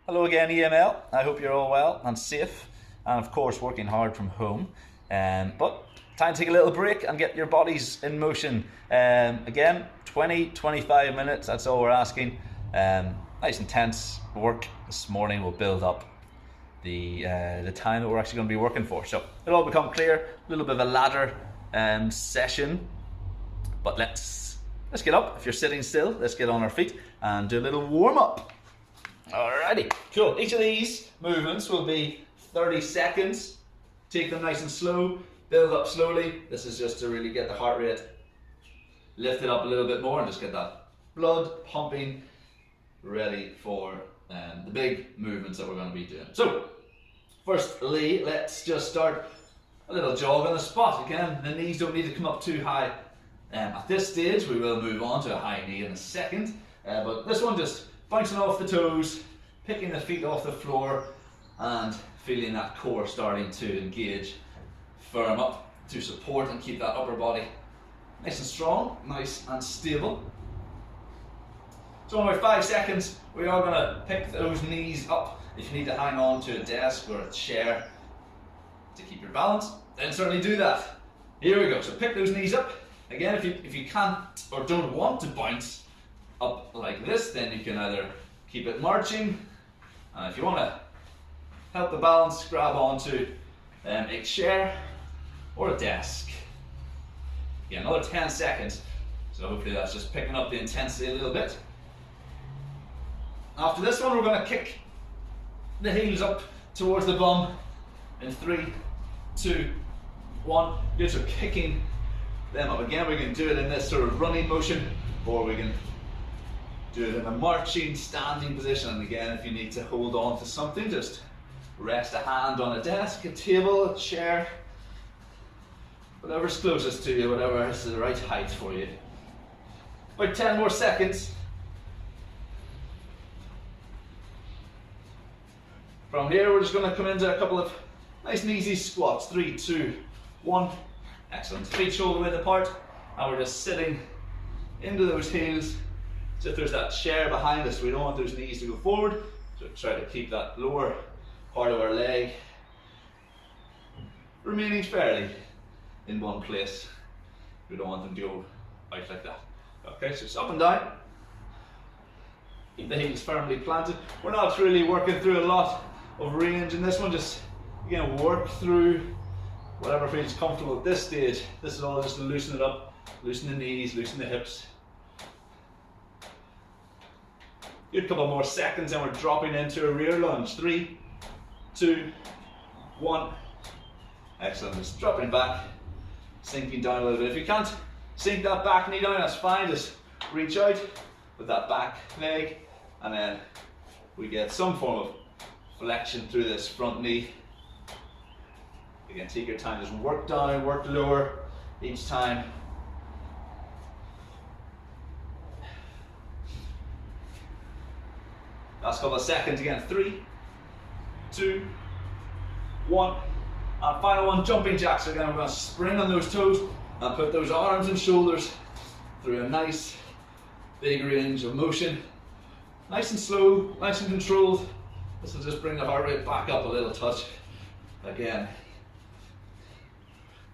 Hello again, EML. I hope you're all well and safe, and of course working hard from home. But time to take a little break and get your bodies in motion. Again, 20-25 minutes, that's all we're asking. Nice intense work this morning will build up the time that we're actually going to be working for. So it'll all become clear, a little bit of a ladder session. But let's get up. If you're sitting still, let's get on our feet and do a little warm up. Alrighty, cool. Each of these movements will be 30 seconds. Take them nice and slow, build up slowly. This is just to really get the heart rate lifted up a little bit more and just get that blood pumping ready for the big movements that we're going to be doing. So, firstly, let's just start a little jog on the spot. Again, the knees don't need to come up too high. At this stage, we will move on to a high knee in a second. But this one, just bouncing off the toes, picking the feet off the floor, and feeling that core starting to engage, firm up to support and keep that upper body nice and strong, nice and stable. So in about 5 seconds, we are going to pick those knees up. If you need to hang on to a desk or a chair to keep your balance, then certainly do that. Here we go. So pick those knees up. Again, if you can't or don't want to bounce up like this, then you can either keep it marching, and if you want to help the balance, grab onto a chair or a desk. Again, another 10 seconds, so hopefully that's just picking up the intensity a little bit. After this one, we're going to kick the heels up towards the bum in 3, 2, 1. Good, so kicking them up. Again, we can do it in this sort of running motion, or we can do it in a marching, standing position. And again, if you need to hold on to something, just rest a hand on a desk, a table, a chair, whatever's closest to you, whatever is the right height for you. About 10 more seconds. From here, we're just going to come into a couple of nice and easy squats. 3, 2, 1. Excellent. Feet shoulder width apart, and we're just sitting into those heels. So if there's that chair behind us, we don't want those knees to go forward, so try to keep that lower part of our leg remaining fairly in one place. We don't want them to go out like that. Okay, so it's up and down. Keep the heels firmly planted. We're not really working through a lot of range in this one, just again work through whatever feels comfortable at this stage. This is all just to loosen it up, loosen the knees, loosen the hips. Good couple more seconds and we're dropping into a rear lunge. 3, 2, 1. Excellent. Just dropping back, sinking down a little bit. If you can't sink that back knee down, that's fine. Just reach out with that back leg, and then we get some form of flexion through this front knee. Again, take your time. Just work down, work lower each time. Last couple of seconds again. 3, 2, 1. And final one, jumping jacks. So again, we're going to spring on those toes and put those arms and shoulders through a nice big range of motion. Nice and slow, nice and controlled. This will just bring the heart rate back up a little touch. Again,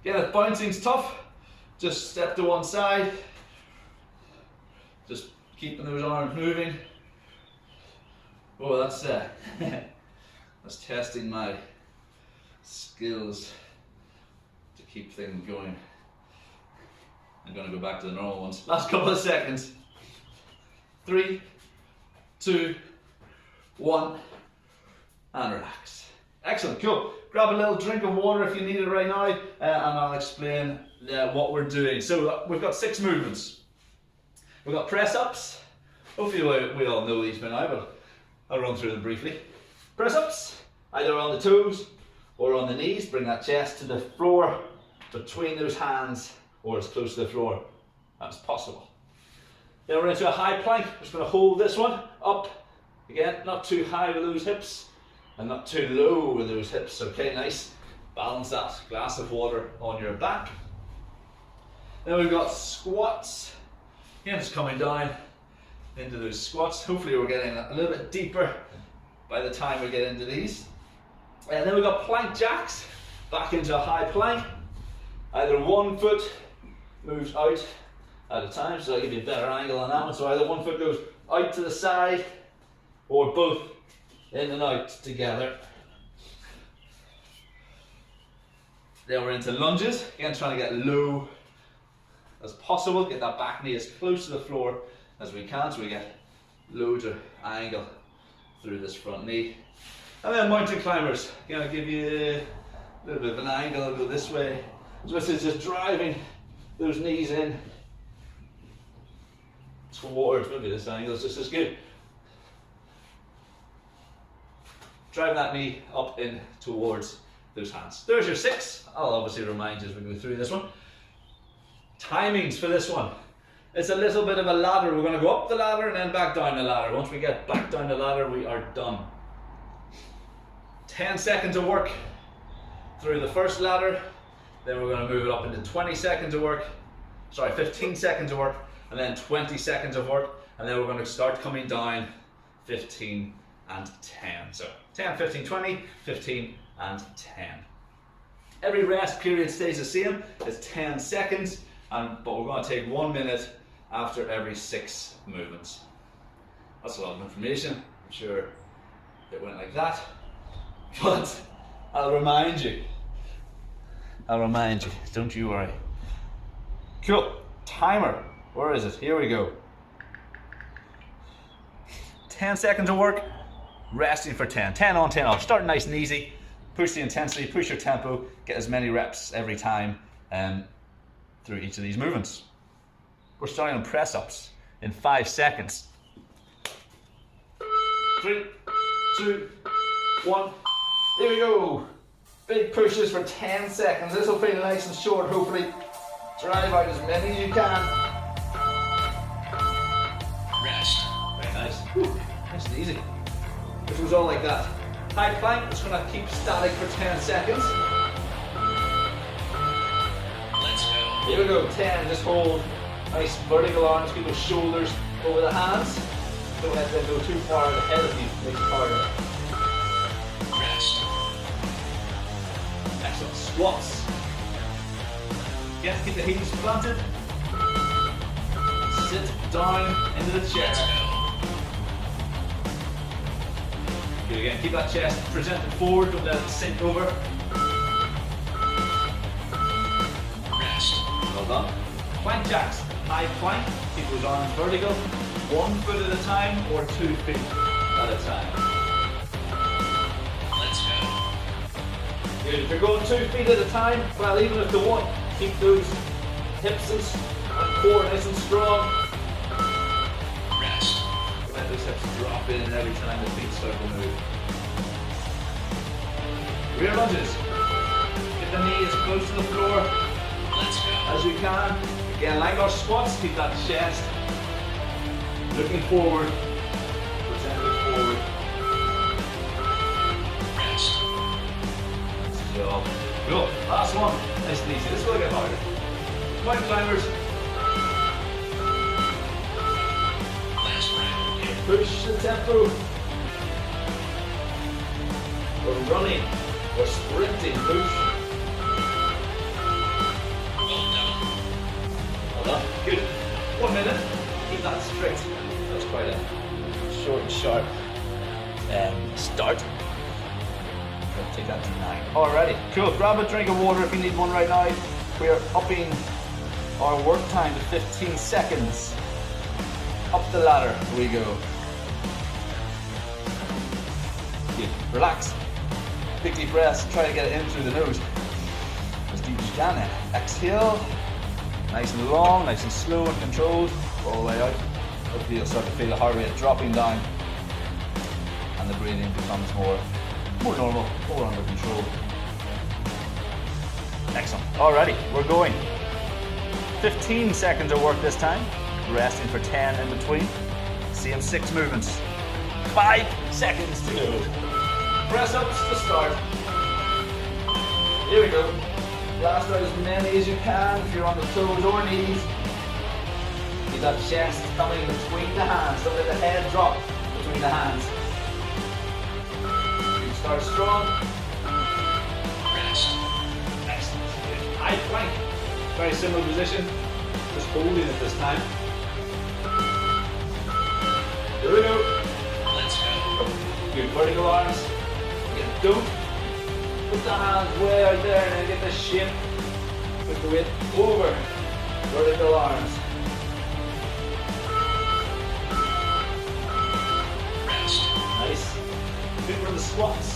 if bouncing's tough, just step to one side. Just keeping those arms moving. Oh, that's testing my skills to keep things going. I'm going to go back to the normal ones. Last couple of seconds. 3, 2, 1, and relax. Excellent, cool. Grab a little drink of water if you need it right now, and I'll explain what we're doing. So we've got 6 movements. We've got press-ups. Hopefully we all know these by now, but I'll run through them briefly. Press-ups, either on the toes or on the knees. Bring that chest to the floor, between those hands, or as close to the floor as possible. Then we're into a high plank. Just going to hold this one up. Again, not too high with those hips and not too low with those hips. Okay, nice. Balance that glass of water on your back. Then we've got squats. Again, just coming down into those squats. Hopefully we're getting a little bit deeper by the time we get into these. And then we've got plank jacks, back into a high plank. Either one foot moves out at a time, so I'll give you a better angle on that one. So either one foot goes out to the side, or both in and out together. Then we're into lunges, again trying to get low as possible, get that back knee as close to the floor as we can, so we get loads of angle through this front knee. And then mountain climbers, again I'll give you a little bit of an angle, I'll go this way. So this is just driving those knees in towards, maybe this angle is just as good. Drive that knee up in towards those hands. There's your 6. I'll obviously remind you as we go through this one. Timings for this one. It's a little bit of a ladder. We're going to go up the ladder and then back down the ladder. Once we get back down the ladder, we are done. 10 seconds of work through the first ladder. Then we're going to move it up into 20 seconds of work. Sorry, 15 seconds of work. And then 20 seconds of work. And then we're going to start coming down 15 and 10. So 10, 15, 20, 15 and 10. Every rest period stays the same. It's 10 seconds. But we're going to take 1 minute after every 6 movements. That's a lot of information. I'm sure it went like that. But I'll remind you. Don't you worry. Cool. Timer. Where is it? Here we go. 10 seconds of work. Resting for 10. 10 on, 10 off. Start nice and easy. Push the intensity, push your tempo. Get as many reps every time through each of these movements. We're starting on press-ups in 5 seconds. 3, 2, 1. Here we go. Big pushes for 10 seconds. This will feel nice and short, hopefully. Drive out as many as you can. Rest. Very nice. Whew. Nice and easy. This was all like that. High plank, just going to keep static for 10 seconds. Let's go. Here we go, 10, just hold. Nice vertical arms, keep those shoulders over the hands. Don't let them go too far ahead of you, makes it harder. Rest. Excellent, squats. Again, keep the heels planted. Sit down into the chair. Good again, keep that chest presented forward, don't let it sink over. Rest. Well done. Plank jacks, high plank, keep those arms vertical. 1 foot at a time or 2 feet at a time. Let's go. Good, if you're going 2 feet at a time, well even if the one, keep those hips and core nice and strong. Rest. Let those hips drop in every time the feet start to move. Rear lunges. Get the knee as close to the floor as you can. Again, like our squats, keep that chest looking forward, presented forward. Rest. Good job. Cool. Last one. Nice and easy. This will get harder. Mountain climbers. Last round. Here. Push the tempo. We're running. We're sprinting. Push. Well done. Well done. Good. 1 minute. Keep that straight. That's quite a short and sharp start. We'll take that to 9. Alrighty, cool. Grab a drink of water if you need one right now. We're upping our work time to 15 seconds. Up the ladder we go. Good. Relax. Big deep breaths. Try to get it in through the nose. As deep as you can then. Exhale. Nice and long, nice and slow and controlled. All the way out. Hopefully you'll start to feel the heart rate dropping down. And the breathing becomes more normal, more under control. Excellent. Alrighty, we're going. 15 seconds of work this time. Resting for 10 in between. Same 6 movements. 5 seconds to go. Press ups to start. Here we go. Blast out as many as you can if you're on the toes or knees. Keep that chest coming between the hands. Don't let the head drop between the hands. Start strong. Rest. Excellent. Good. High plank. Very similar position. Just holding it this time. Here we go. Let's go. Good. Vertical arms. Again, don't put the hands way out there and then get the shape with the weight over. Vertical arms. Rest. Nice. Good for the squats.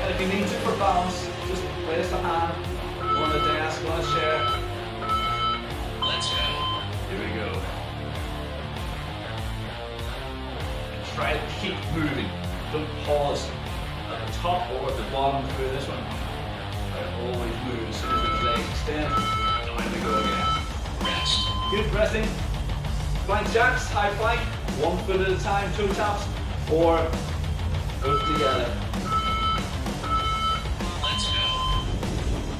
And if you need to for balance, just place the hand on the desk, on a chair. Let's go. Here we go. And try to keep moving. Don't pause at the top or at the bottom through this one. Try to always move as soon as those legs extend. Time to go again. Rest. Good resting. Plank jacks, high plank. 1 foot at a time, toe taps, or both together. Let's go.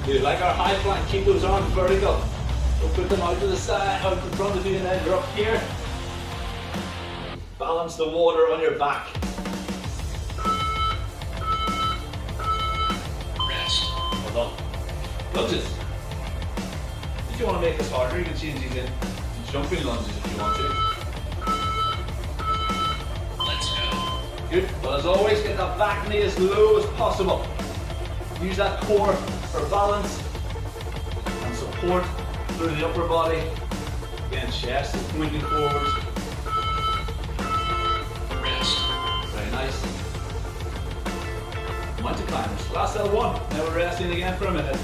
Good, like our high plank, keep those arms vertical. Don't put them out to the side, out in front of you, and then you're up here. Balance the water on your back. Rest. Well done. Lunges. If you want to make this harder, you can change these into jumping lunges if you want to. Good, but as always, get that back knee as low as possible. Use that core for balance and support through the upper body. Again, chest is pointing forwards. Rest. Very nice. Mountain climbers. Last L1. Now we're resting again for a minute.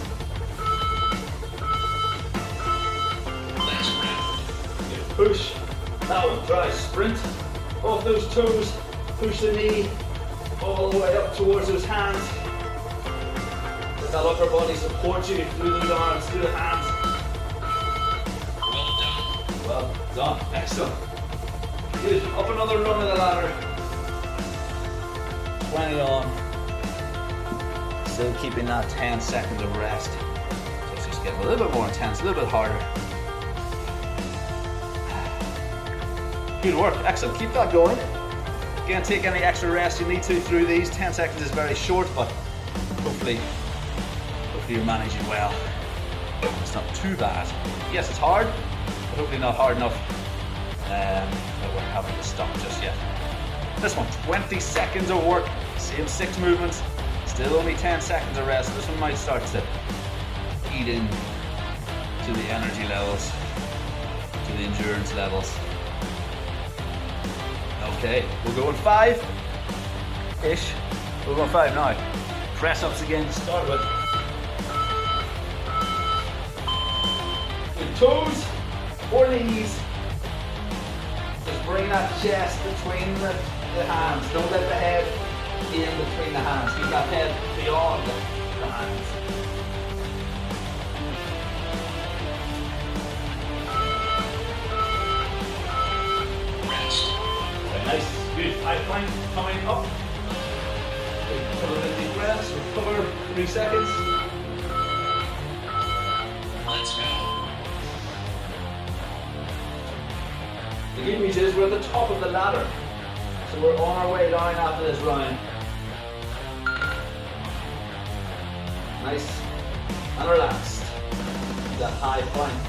Next round. Good. Push. That one. Try sprint off those toes. Push the knee all the way up towards those hands. Let that upper body support you through those arms, through the hands. Well done. Well done. Excellent. Good. Up another run of the ladder. 20 on. Still keeping that 10 seconds of rest. So it's just getting a little bit more intense, a little bit harder. Good work. Excellent. Keep that going. Again, take any extra rest you need to through these. 10 seconds is very short, but hopefully you're managing well. It's not too bad. Yes, it's hard, but hopefully not hard enough that we're having to stop just yet. This one, 20 seconds of work, same 6 movements, still only 10 seconds of rest. This one might start to eat in to the energy levels, to the endurance levels. Okay, we'll go in 5-ish. We'll go in 5 now. Press ups again to start with. With toes or knees. Just bring that chest between the hands. Don't let the head in between the hands. Keep that head beyond the hands. Nice, good. High plank coming up. Couple of deep breaths. Recover 3 seconds. Let's go. The good news is we're at the top of the ladder, so we're on our way down after this round. Nice and relaxed. That high plank.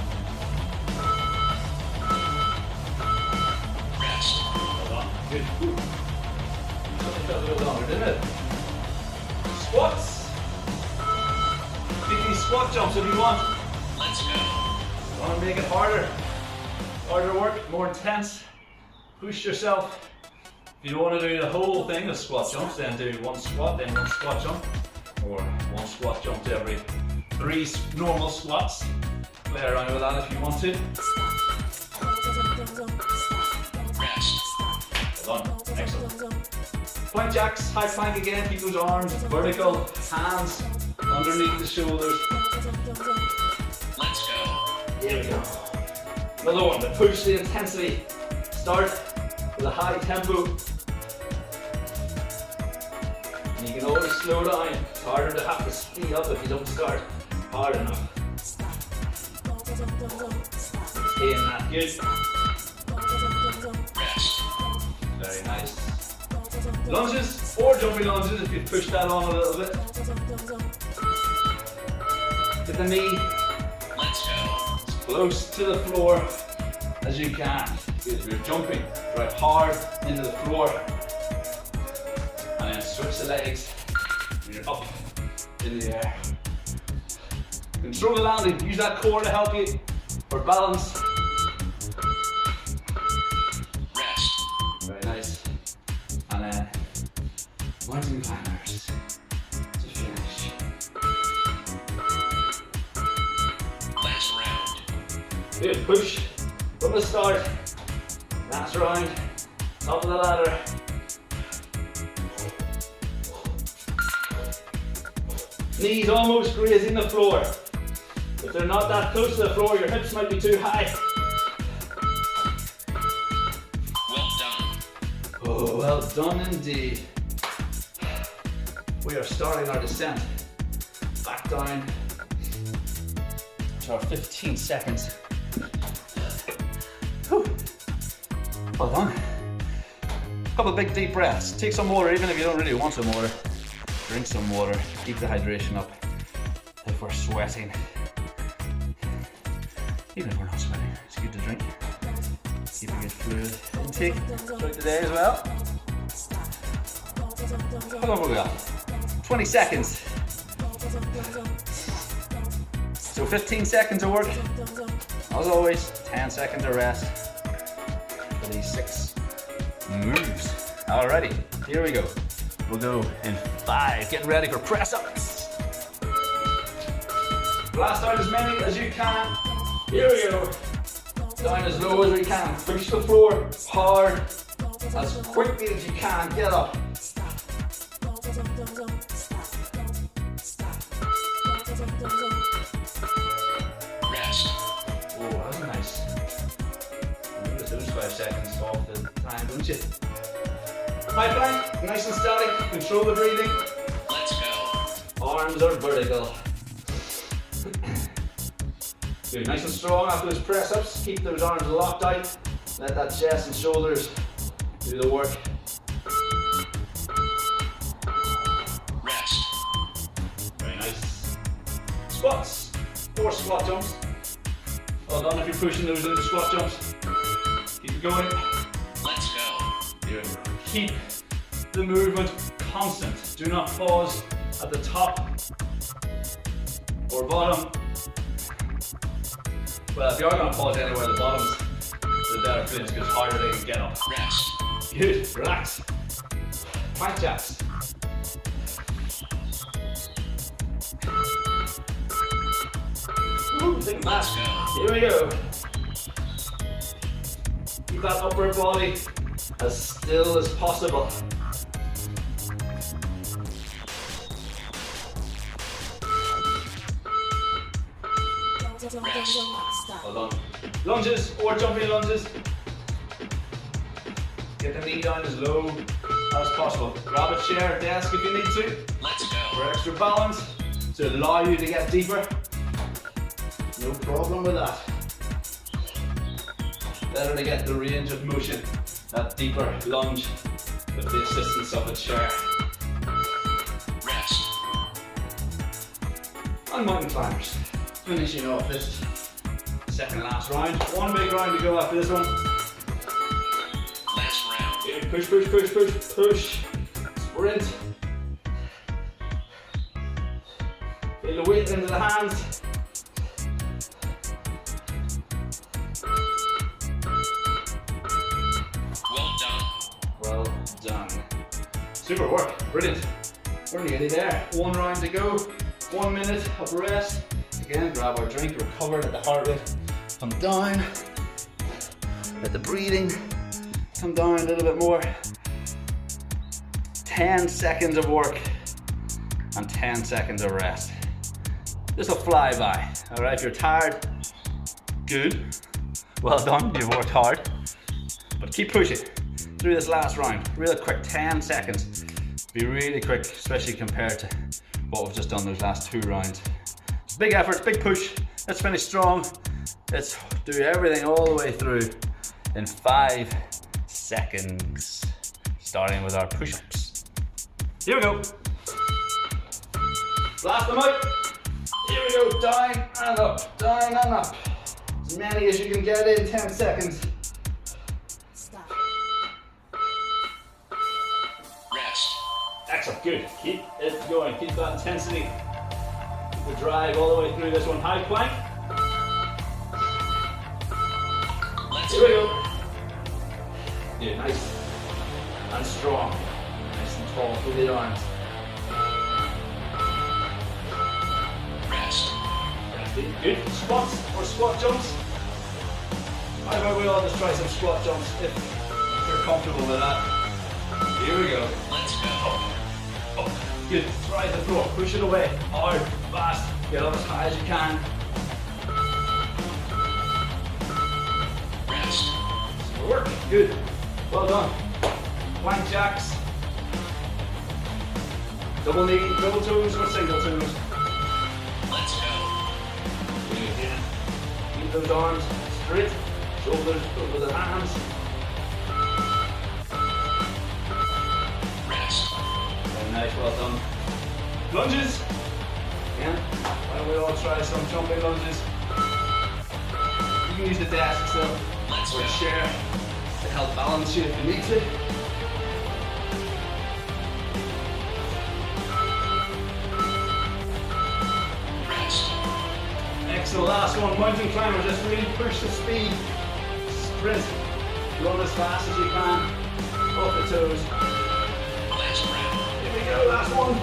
Good. Something felt a little longer, didn't it? Squats. Make these squat jumps if you want. Let's go. Want to make it harder. Harder work, more intense. Push yourself. If you want to do the whole thing of squat jumps, then do 1 squat, then 1 squat jump. Or 1 squat jump to every 3 normal squats. Play around with that if you want to. Excellent. Plank jacks, high plank again, keep those arms vertical, hands underneath the shoulders. Let's go. Here we go. Another one to push the intensity. Start with a high tempo. And you can always slow down. It's harder to have to speed up if you don't start hard enough. Stay in that, good. Rest. Very nice. Lunges. Or jumping lunges if you push that on a little bit. Get the knee as close to the floor as you can. If you're jumping, drive hard into the floor. And then switch the legs when you're up in the air. Control the landing, use that core to help you for balance. Rest. Very nice. And then mountain climbers to finish. Last round. Good, push from the start. Last round, top of the ladder. Knees almost grazing the floor. If they're not that close to the floor, your hips might be too high. Well done. Oh, well done indeed. We are starting our descent back down to our 15 seconds. Whew. Well done. Couple of big deep breaths. Take some water, even if you don't really want some water. Drink some water, keep the hydration up. If we're sweating, even if we're not sweating, it's good to drink. Keep a good fluid intake throughout the day as well. How long have we got? 20 seconds. So 15 seconds of work. As always, 10 seconds of rest for these 6 moves. Alrighty, here we go. We'll go in 5. Getting ready for press ups. Blast out as many as you can. Here we go. Down as low as we can. Push the floor hard. As quickly as you can. Get up. Rest. Oh, that was nice. You notice those 5 seconds off the time, don't you? High plank, nice and static, control the breathing. Let's go. Arms are vertical. Good, nice and strong after those press ups. Keep those arms locked out. Let that chest and shoulders do the work. Rest. Very nice. Squats. 4 squat jumps. Well done if you're pushing those into squat jumps. Keep it going. Let's go. Here. Keep the movement constant. Do not pause at the top or bottom. Well, if you are going to pause anywhere at the bottoms, the better for it because harder they can get up. Rest. Good. Relax. Plank jacks. Ooh, think let's go. Here we go. Keep that upper body as still as possible. Rest. Well done. Lunges or jumping lunges. Get the knee down as low as possible. Grab a chair or desk if you need to. Let's go. For extra balance to allow you to get deeper. No problem with that. Better to get the range of motion, that deeper lunge with the assistance of a chair. Rest. And mountain climbers. Finishing off this second last round. One big round to go after this one. Last round. Yeah, push, push, push, push, push. Sprint. Feel the weight into the hands. Well done. Super work, brilliant. We're nearly there. 1 round to go, 1 minute of rest. Again, grab our drink, recover, let the heart rate come down. Let the breathing come down a little bit more. 10 seconds of work and 10 seconds of rest. This will fly by, all right? If you're tired, good. Well done, you've worked hard. But keep pushing through this last round. Real quick, 10 seconds. Be really quick, especially compared to what we've just done those last 2 rounds. It's big effort, big push. Let's finish strong. Let's do everything all the way through in 5 seconds. Starting with our push-ups. Here we go. Blast them out. Here we go, down and up, down and up. As many as you can get in 10 seconds. Stop. Rest. Excellent, good. Keep it going, keep that intensity. Keep the drive all the way through this one. High plank. Here we go. Yeah, nice and strong. Nice and tall through the arms. Rest. Resting. Good. Squats or squat jumps. How about we all just try some squat jumps if you're comfortable with that. Here we go. Let's go. Up. Good. Drive the floor. Push it away. Hard. Fast. Get up as high as you can. Rest. Work. Good. Well done. Plank jacks. Double knee, double toes or single toes. Let's go. Good. Yeah. Keep those arms straight. Shoulders over the hands. Rest. Very nice. Well done. Lunges. Again. Why don't we all try some jumping lunges? You can use the desk still. Let's Or a go. chair to help balance you if you need to. Rest. Excellent, last one, mountain climber, just really push the speed. Sprint, run as fast as you can, off the toes. Last round. Here we go, last one.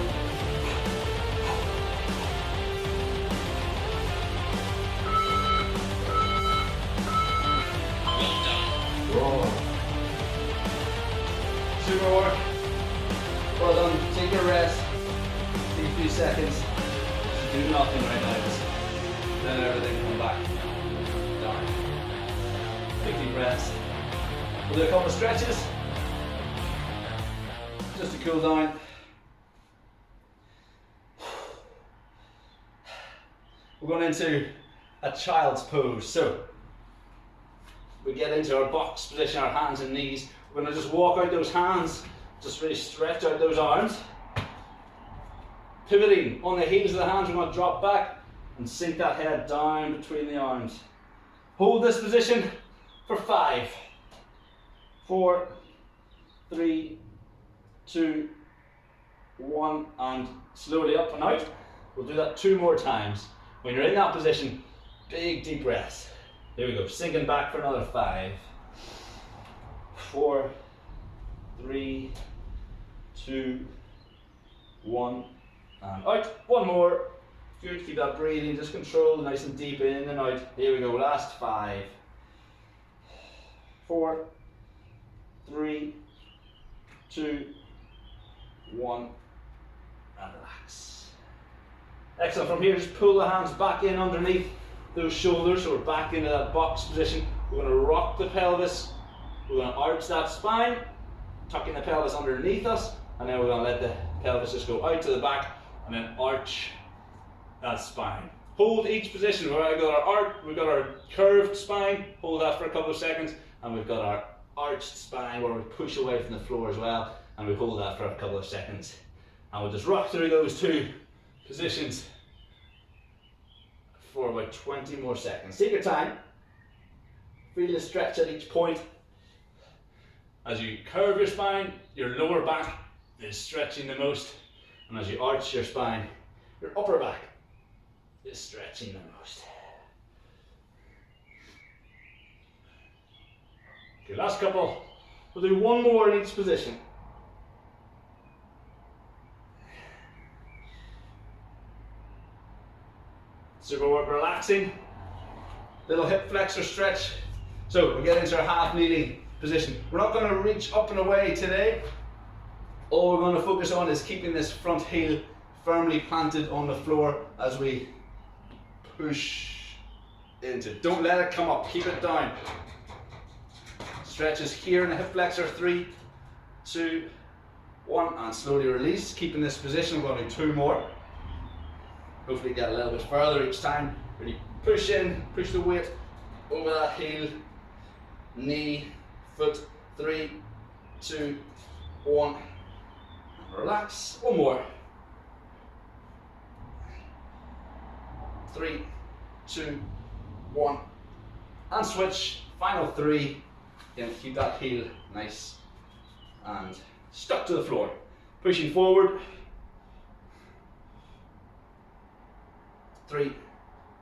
Well done. Whoa. Super work. Well done, take a rest. Take a few seconds. Just do nothing right now, just let everything come back down. Take deep breaths. We'll do a couple of stretches. Just to cool down. We're going into a child's pose. So we get into our box position, our hands and knees. We're going to just walk out those hands, just really stretch out those arms. Pivoting on the heels of the hands, we're going to drop back and sink that head down between the arms. Hold this position for 5, 4, 3, 2, 1, and slowly up and out. We'll do that 2 more times. When you're in that position, big deep breaths. Here we go, sinking back for another 5, 4, 3, 2, 1, and out. One more. Good, keep that breathing, just control, nice and deep in and out. Here we go, last 5, 4, 3, 2, 1, and relax. Excellent, from here just pull the hands back in underneath those shoulders, so we're back into that box position. We're going to rock the pelvis, we're going to arch that spine, tucking the pelvis underneath us, and then we're going to let the pelvis just go out to the back, and then arch that spine. Hold each position. We've got our arch, we've got our curved spine, hold that for a couple of seconds, and we've got our arched spine where we push away from the floor as well, and we hold that for a couple of seconds. And we'll just rock through those 2 positions for about 20 more seconds. Take your time. Feel the stretch at each point. As you curve your spine, your lower back is stretching the most, and as you arch your spine, your upper back is stretching the most. Okay, last couple. We'll do 1 more in each position. Super work, relaxing. Little hip flexor stretch. So we get into our half kneeling position. We're not going to reach up and away today. All we're going to focus on is keeping this front heel firmly planted on the floor as we push into. Don't let it come up, keep it down. Stretches here in the hip flexor, 3, 2, 1, and slowly release. Keeping this position, we're going to do 2 more. Hopefully get a little bit further each time. Really push in, push the weight over that heel, knee, foot, 3, 2, 1, and relax. One more. 3, 2, 1. And switch. Final 3. Again, keep that heel nice and stuck to the floor. Pushing forward. 3,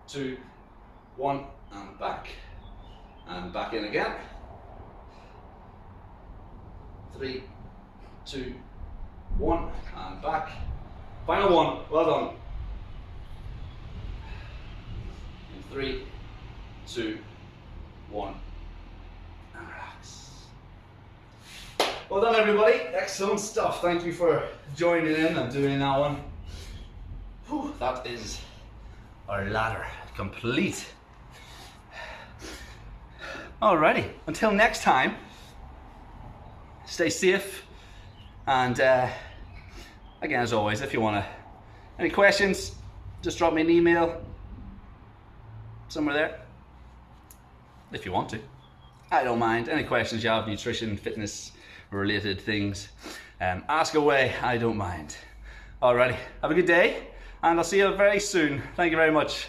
2, 1, and back. And back in again. 3, 2, 1, and back. Final one. Well done. In 3, 2, 1, and relax. Well done, everybody. Excellent stuff. Thank you for joining in and doing that one. Whew, that is our ladder complete. Alrighty, until next time, stay safe, and again, as always, if you want any questions, just drop me an email somewhere there, if you want to. I don't mind. Any questions you have, nutrition, fitness related things, ask away, I don't mind. Alrighty, have a good day, and I'll see you very soon. Thank you very much.